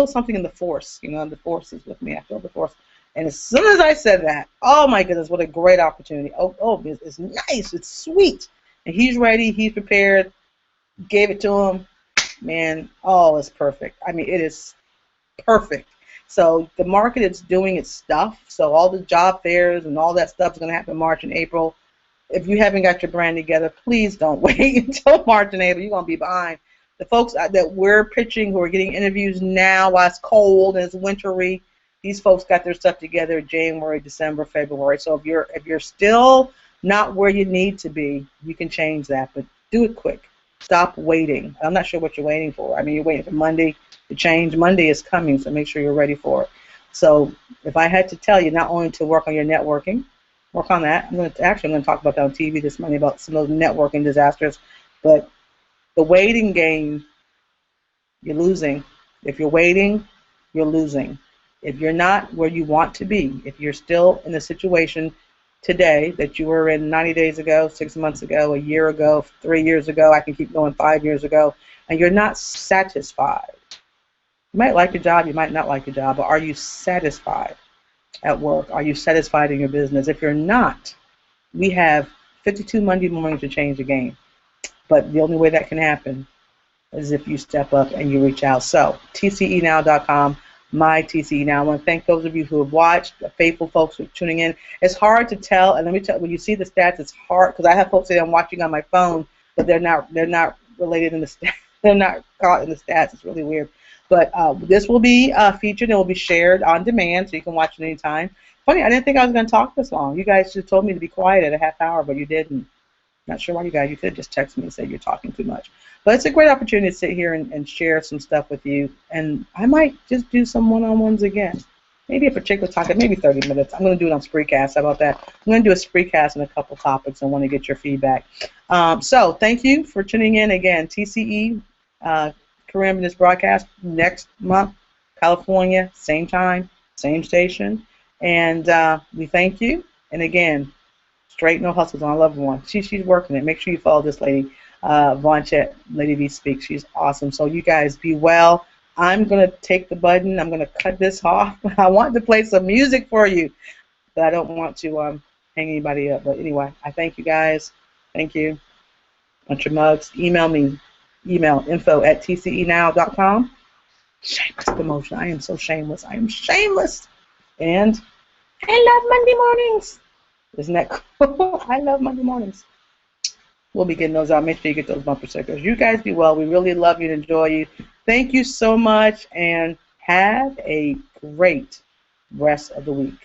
something in the force. The force is with me. I feel the force. And as soon as I said that, oh my goodness, what a great opportunity. It's nice. It's sweet. And he's ready. He's prepared. Gave it to him. Man, it's perfect. I mean, it is perfect. So the market is doing its stuff. So all the job fairs and all that stuff is going to happen in March and April. If you haven't got your brand together, please don't wait until March and April. You're going to be behind. The folks that we're pitching who are getting interviews now while it's cold and it's wintry, these folks got their stuff together January, December, February. So if you're still not where you need to be, you can change that, but do it quick. Stop waiting. I'm not sure what you're waiting for. I mean, you're waiting for Monday to change. Monday is coming, so make sure you're ready for it. So if I had to tell you not only to work on your networking, work on that. I'm going to talk about that on TV this morning about some of those networking disasters, but the waiting game, you're losing. If you're waiting, you're losing. If you're not where you want to be, if you're still in the situation today that you were in 90 days ago, 6 months ago, a year ago, 3 years ago, I can keep going, 5 years ago, and you're not satisfied. You might like your job, you might not like your job, but are you satisfied at work? Are you satisfied in your business? If you're not, we have 52 Monday mornings to change the game. But the only way that can happen is if you step up and you reach out. So, TCEnow.com, my TCE Now. I want to thank those of you who have watched, the faithful folks who are tuning in. It's hard to tell, and let me tell you, when you see the stats, it's hard, because I have folks say I'm watching on my phone, but they're not related in the stats. They're not caught in the stats. It's really weird. But this will be featured and will be shared on demand, so you can watch it anytime. Funny, I didn't think I was going to talk this long. You guys just told me to be quiet at a half hour, but you didn't. Not sure why you could just text me and say you're talking too much. But it's a great opportunity to sit here and share some stuff with you. And I might just do some one-on-ones again. Maybe a particular topic, maybe 30 minutes. I'm going to do it on Spreecast. How about that? I'm going to do a Spreecast on a couple topics. I want to get your feedback. So thank you for tuning in again. TCE Career in Business broadcast next month, California, same time, same station. And we thank you. And again, straight no hustles on level one. She's working it. Make sure you follow this lady, Von Chet, Lady V Speaks. She's awesome. So you guys be well. I'm going to take the button. I'm going to cut this off. I want to play some music for you, but I don't want to hang anybody up. But anyway, I thank you guys. Thank you. Want your mugs? Email me. Email info@tcenow.com. Shameless promotion. I am so shameless. I am shameless. And I love Monday mornings. Isn't that cool? I love Monday mornings. We'll be getting those out. Make sure you get those bumper stickers. You guys be well. We really love you and enjoy you. Thank you so much, and have a great rest of the week.